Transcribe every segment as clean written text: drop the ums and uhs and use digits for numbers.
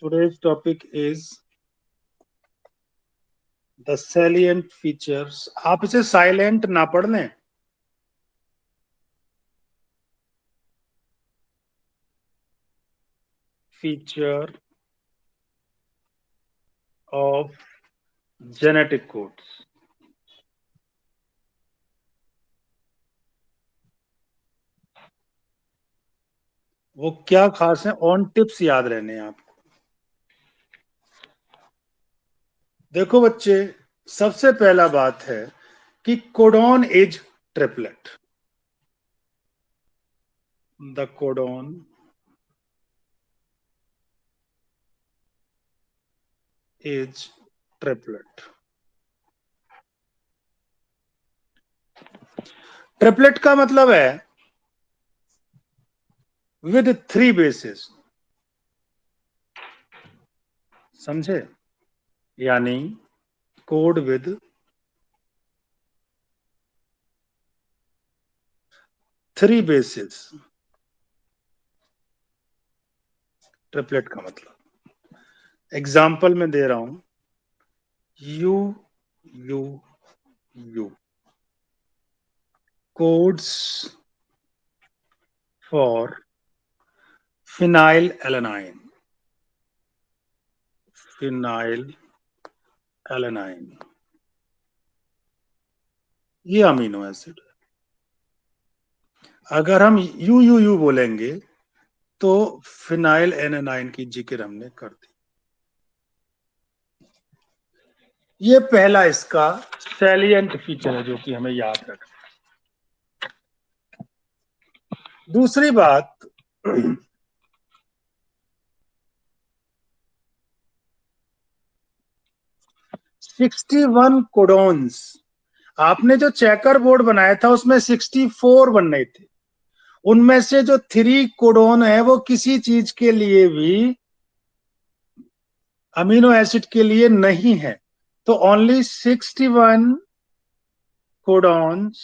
Today's topic is the salient features. आप इसे silent ना पढ़ लें. Feature of genetic codes. वो क्या खास है? ऑन टिप्स याद रहने हैं आपको. देखो बच्चे, सबसे पहला बात है कि codon is triplet. The codon is triplet. Triplet का मतलब है विद 3 बेसिस. समझे? यानी कोड विद 3 बेसिस. ट्रिपलेट का मतलब एग्जाम्पल में दे रहा हूं. U U you codes for phenyl alanine. Phenyl alanine ये अमीनो एसिड. अगर हम यू यू यू बोलेंगे तो फिनाइल एलेनाइन की जिक्र हमने कर दी. ये पहला इसका सैलिएंट फीचर है जो कि हमें याद रखना. दूसरी बात, 61 कोडॉन्स. आपने जो चेकर बोर्ड बनाया था उसमें 64 बनने थे. उनमें से जो 3 कोडॉन है वो किसी चीज के लिए भी अमीनो एसिड के लिए नहीं है. तो ओनली 61 कोडॉन्स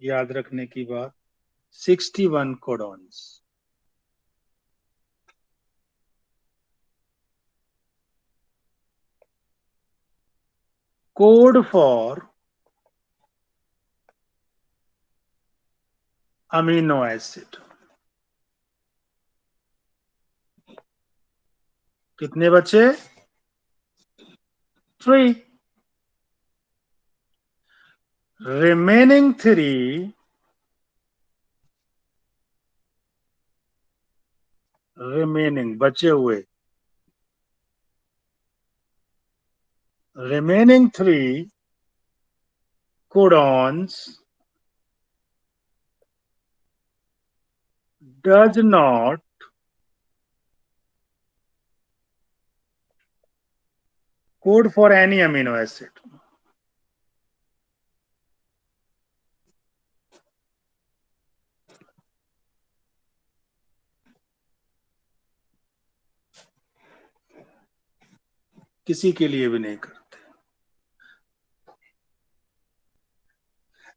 याद रखने की बात. 61 codons. Code for amino acid. कितने बचे? 3. रिमेनिंग 3 रिमेनिंग बचे हुए remaining 3 codons does not code for any amino acid. किसी के लिए भी नहीं करते.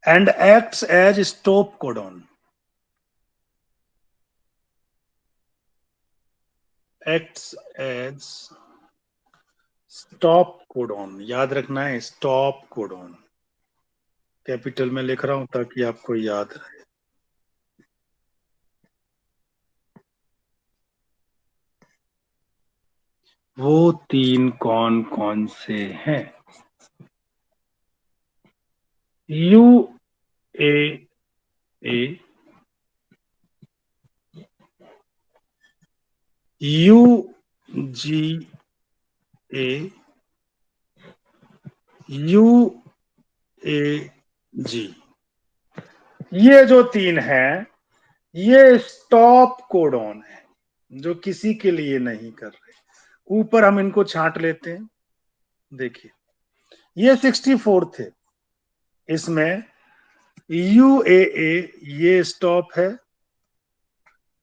And acts as stop codon. Acts as stop codon. याद रखना है, स्टॉप कोडॉन. कैपिटल में लिख रहा हूं ताकि आपको याद रहे. वो 3 कौन कौन से हैं? U A A, U G A, U A G. ये जो 3 हैं ये स्टॉप कोडॉन है जो किसी के लिए नहीं कर रहे. ऊपर हम इनको छांट लेते हैं. देखिए, ये 64 थे. इसमें यू ए ये स्टॉप है.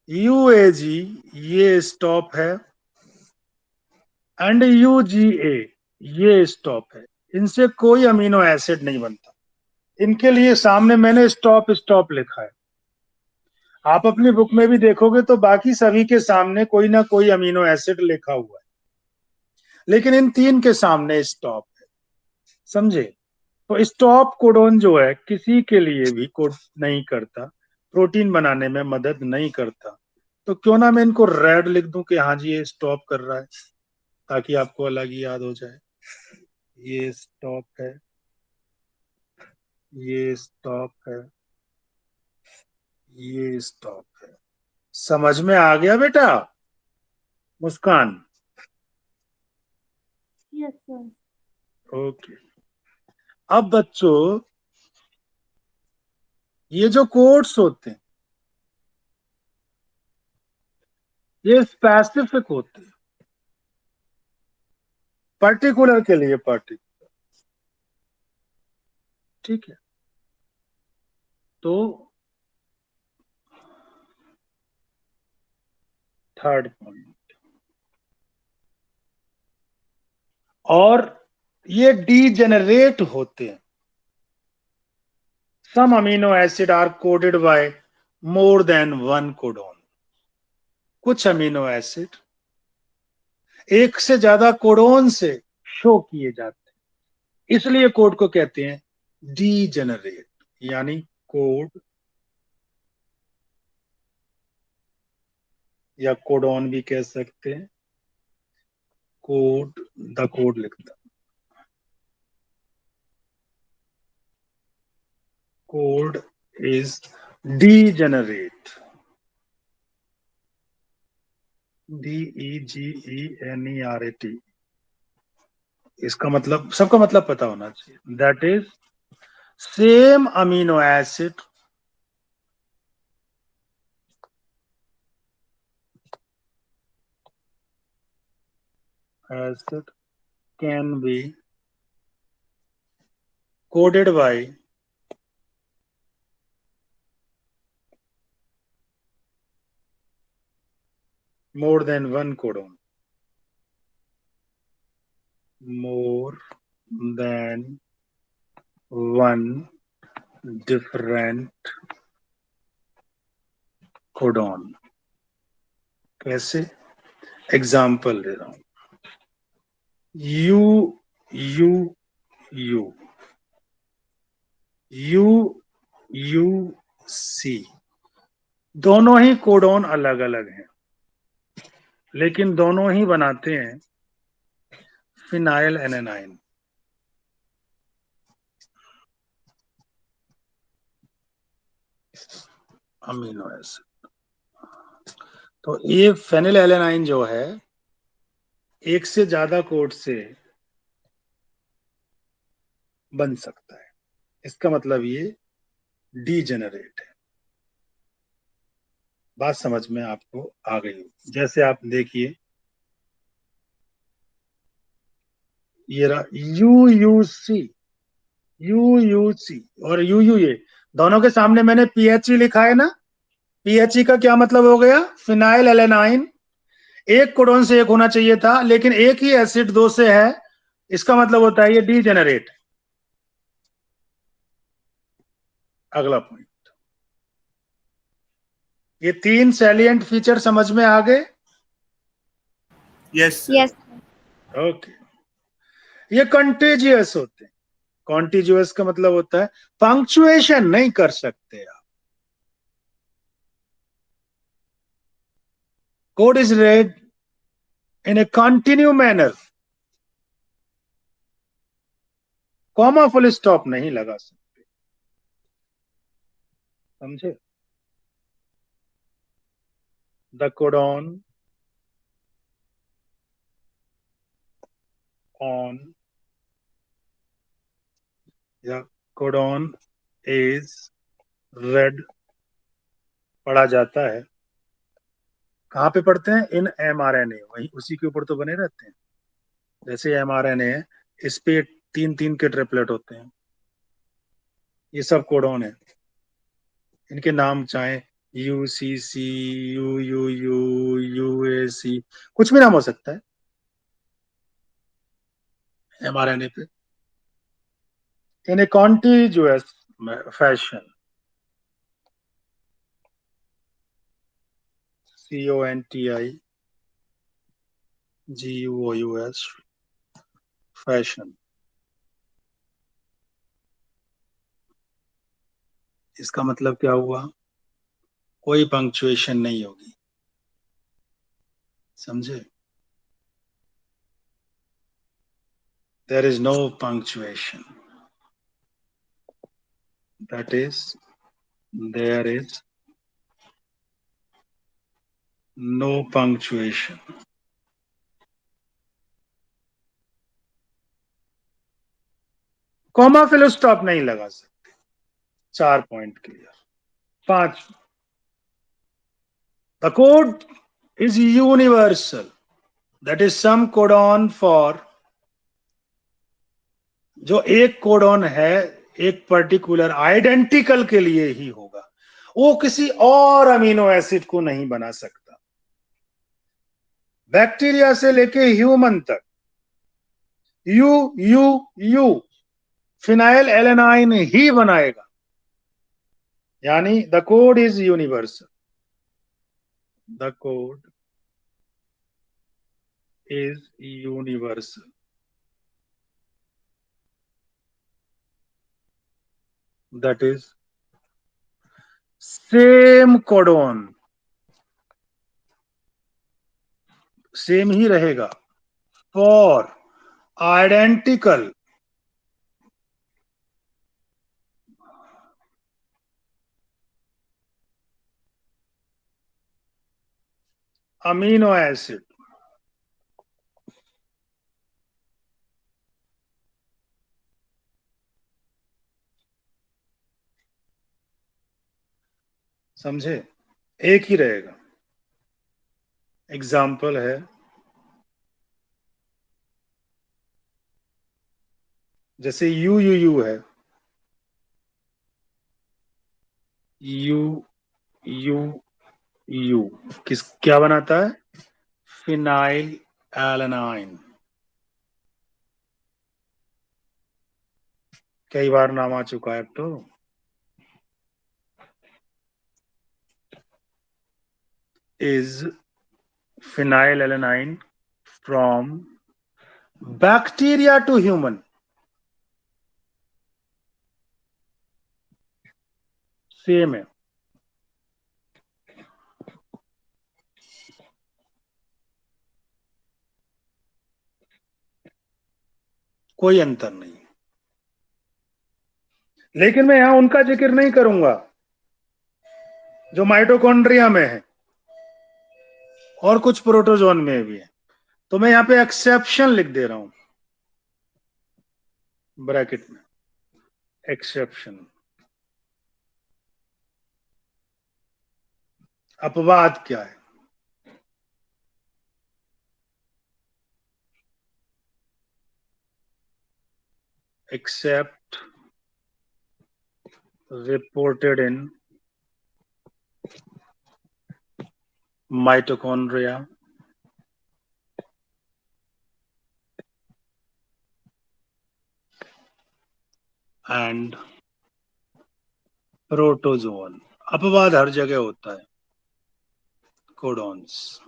यू ए जी ये स्टॉप है. एंड यू जी ए ये स्टॉप है. इनसे कोई अमीनो एसिड नहीं बनता. इनके लिए सामने मैंने स्टॉप स्टॉप लिखा है. आप अपनी बुक में भी देखोगे तो बाकी सभी के सामने कोई ना कोई अमीनो एसिड लिखा हुआ है, लेकिन इन तीन के सामने स्टॉप है। समझे? तो स्टॉप कोडोन जो है किसी के लिए भी कोड नहीं करता, प्रोटीन बनाने में मदद नहीं करता। तो क्यों ना मैं इनको रेड लिख दूं कि हाँ जी ये स्टॉप कर रहा है, ताकि आपको अलग ही याद हो जाए। ये स्टॉप है, ये स्टॉप है, ये स्टॉप है। समझ में आ गया बेटा? मुस्कान? Yes sir. ओके। अब बच्चों, ये जो कोड्स होते हैं ये स्पेसिफिक होते हैं, पर्टिकुलर के लिए पर्टिकुलर। ठीक है? तो थर्ड पॉइंट, और ये डीजेनरेट होते हैं। Some amino acid are coded by more than one codon. कुछ अमीनो एसिड एक से ज्यादा कोडोन से शो किए जाते हैं, इसलिए कोड को कहते हैं डीजेनरेट, यानी कोड या कोडोन भी कह सकते हैं। कोड, द कोड लिखता, कोड इज डीजेनरेट, DEGENERAT। इसका मतलब, सबका मतलब पता होना चाहिए। That is same amino acid can be coded by more than one codon, more than one different codon। कैसे? एग्जाम्पल दे रहा हूं। U U U, U U C, दोनों ही कोडोन अलग अलग हैं, लेकिन दोनों ही बनाते हैं फिनाइल एनेनाइन। Amino acid. तो ये फेनिल एलेनाइन जो है एक से ज्यादा कोड से बन सकता है, इसका मतलब ये डीजेनरेट है। बात समझ में आपको आ गई हो? जैसे आप देखिए, ये रहा U U C, U U C और यू यू ए, दोनों के सामने मैंने पीएचई लिखा है ना। पीएचई का क्या मतलब हो गया? Phenyl alanine. एक कोडोन से एक होना चाहिए था, लेकिन एक ही एसिड दो से है, इसका मतलब होता है ये डीजेनरेट। अगला पॉइंट, ये तीन सैलिएंट फीचर समझ में आ गए? Yes sir. यस। ओके। ये कंटेजियस होते हैं। कॉन्टिजियस का मतलब होता है पंक्चुएशन नहीं कर सकते आप। Code is red in A continue manner, comma full stop नहीं लगा सकते। समझे? द कोडॉन ऑन या कोडॉन इज रेड पढ़ा जाता है। कहाँ पे पढ़ते हैं? इन एमआरएनए, वही उसी के ऊपर तो बने रहते हैं। जैसे एमआरएनए है, इस पे तीन तीन के ट्रिपलेट होते हैं, ये सब कोडॉन है। इनके नाम चाहे यूसीसी, यू यूएसी, कुछ भी नाम हो सकता है एमआरएनए पे, in a contiguous fashion. CONTIGUOUS, fashion. इसका मतलब क्या हुआ? कोई पंक्चुएशन नहीं होगी, समझे? There is no punctuation, that is there is no punctuation. Comma full stop नहीं लगा सकते। 4 point clear. 5, the code is universal, that is same codon for, जो एक कोडॉन है एक पर्टिकुलर आइडेंटिकल के लिए ही होगा, वो किसी और अमीनो एसिड को नहीं बना सकता। बैक्टीरिया से लेके ह्यूमन तक U U U phenylalanine ही बनाएगा, यानी the code is universal, the code is universal, that is same codon, same ही रहेगा फॉर आइडेंटिकल अमीनो एसिड। समझे? एक ही रहेगा। एग्जाम्पल है, जैसे यू यू यू है, यू यू यू किस क्या बनाता है? Phenylalanine. कई बार नाम आ चुका है अब तो। Is phenylalanine from bacteria to human, same है। कोई अंतर नहीं, लेकिन मैं यहां उनका जिक्र नहीं करूंगा जो माइटोकॉन्ड्रिया में है और कुछ प्रोटोजोन में भी है, तो मैं यहां पे एक्सेप्शन लिख दे रहा हूं ब्रैकेट में, एक्सेप्शन। अपवाद क्या है? Except reported in mitochondria and protozoan. अपवाद हर जगह होता है, कोडॉन्स।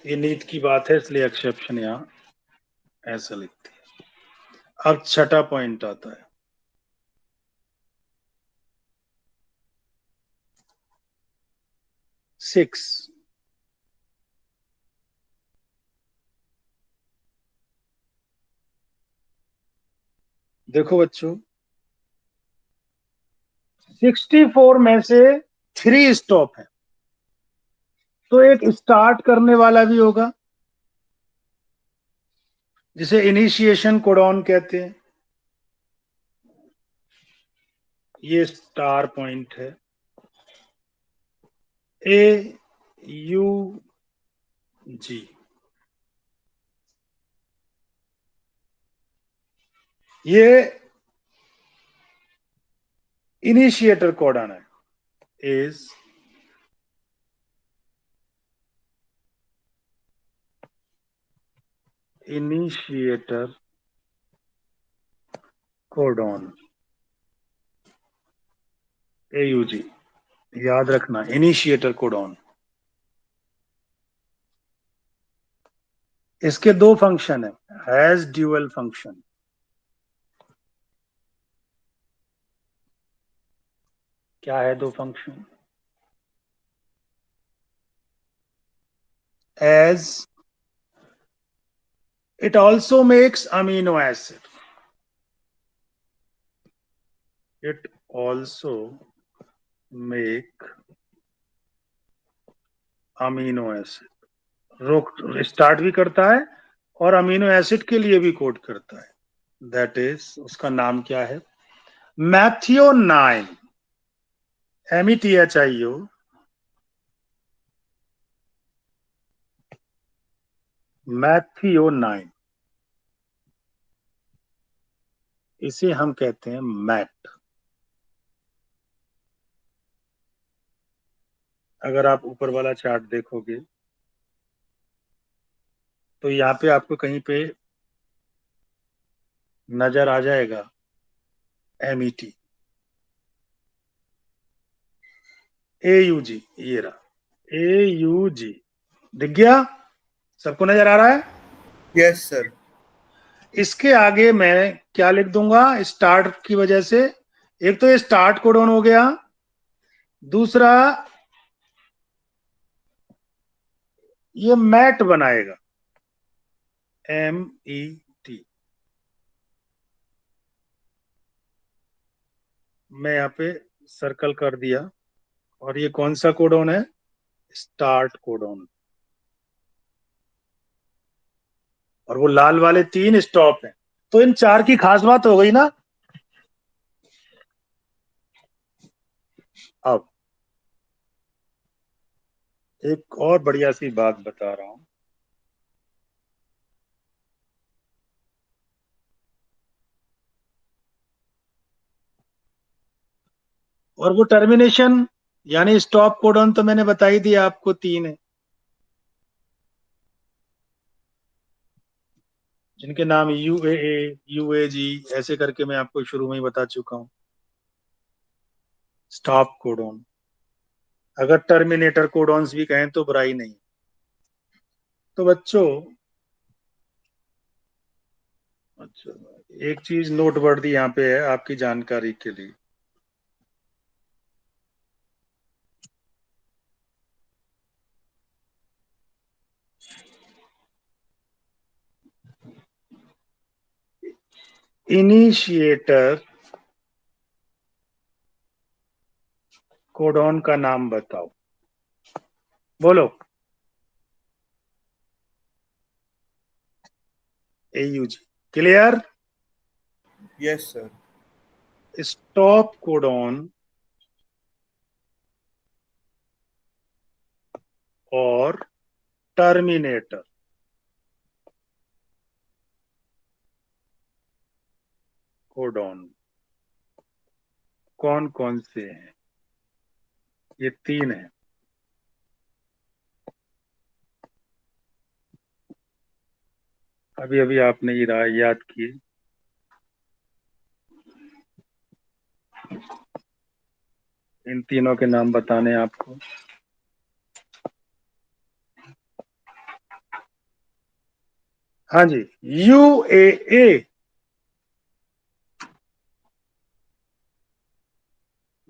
ये नीट की बात है, इसलिए एक्सेप्शन यहां ऐसा लिखते हैं। अब छठा पॉइंट आता है, 6। देखो बच्चों, 64 में से 3 स्टॉप है, तो एक स्टार्ट करने वाला भी होगा जिसे इनिशिएशन कोडॉन कहते हैं। ये स्टार पॉइंट है, AUG। ये इनिशिएटर कोडॉन है, इज इनिशिएटर कोडॉन, AUG। याद रखना, इनिशिएटर कोडॉन। इसके दो फंक्शन है, हैज ड्यूअल फंक्शन। क्या है दो function? As it also makes amino acid, it also make amino acid, रोक स्टार्ट भी करता है और अमीनो एसिड के लिए भी कोड करता है। दैट इज, उसका नाम क्या है? मैथियोनाइन, METHIO, मैथियोनाइन। इसे हम कहते हैं मैट। अगर आप ऊपर वाला चार्ट देखोगे तो यहाँ पे आपको कहीं पे नजर आ जाएगा MET, AUG, ये रहा AUG, दिख गया? सबको नजर आ रहा है? Yes sir. इसके आगे मैं क्या लिख दूंगा स्टार्ट की वजह से? एक तो ये स्टार्ट कोडॉन हो गया, दूसरा ये मैट बनाएगा, MET। मैं यहाँ पे सर्कल कर दिया। और ये कौन सा कोडॉन है? Start codon. और वो लाल वाले 3 स्टॉप हैं। तो इन 4 की खास बात हो गई ना। अब एक और बढ़िया सी बात बता रहा हूं। और वो टर्मिनेशन यानी स्टॉप कोडॉन तो मैंने बता ही दिया आपको, 3 है, जिनके नाम UAA, UAG ऐसे करके मैं आपको शुरू में ही बता चुका हूं। स्टॉप कोडॉन, अगर टर्मिनेटर कोडॉन्स भी कहें तो बुराई नहीं। तो बच्चों, अच्छा, एक चीज नोट वर्दी यहाँ पे है आपकी जानकारी के लिए। इनिशिएटर कोडॉन का नाम बताओ, बोलो। AUG, clear? Yes sir. Stop codon और टर्मिनेटर कोडॉन कौन कौन से हैं? ये 3 हैं। अभी अभी आपने ये राय याद की। इन तीनों के नाम बताने आपको। हाँ जी, UAA,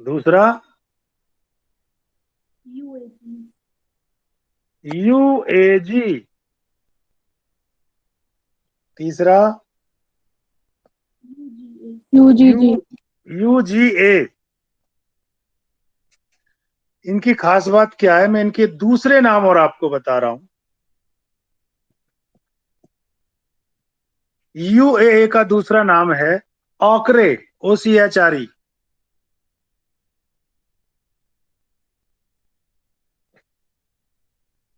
दूसरा UAG, तीसरा UGG। UGA। इनकी खास बात क्या है, मैं इनके दूसरे नाम और आपको बता रहा हूं। UAA का दूसरा नाम है ऑकरे, OCHRE।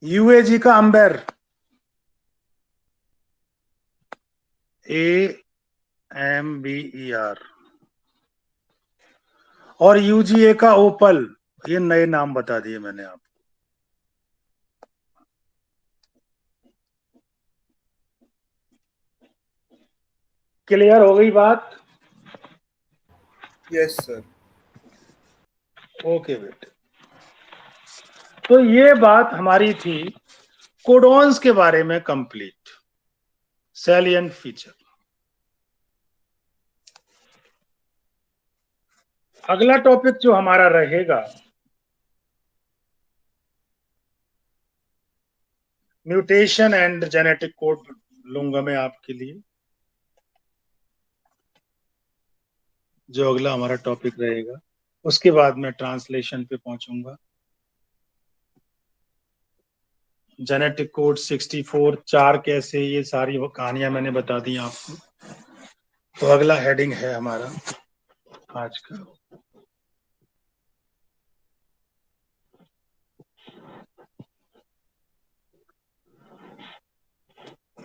UAG का अंबर, AMBER। और UGA का ओपल। ये नए नाम बता दिए मैंने आपको। क्लियर हो गई बात? Yes sir. ओके बेटे। तो ये बात हमारी थी कोडॉन्स के बारे में कंप्लीट, सैलिएंट फीचर। अगला टॉपिक जो हमारा रहेगा म्यूटेशन एंड जेनेटिक कोड लूंगा मैं आपके लिए, जो अगला हमारा टॉपिक रहेगा। उसके बाद मैं ट्रांसलेशन पे पहुंचूंगा। जेनेटिक कोड 64 चार कैसे, ये सारी वो कहानियां मैंने बता दी आपको। तो अगला हेडिंग है हमारा आज का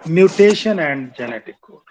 म्यूटेशन एंड जेनेटिक कोड।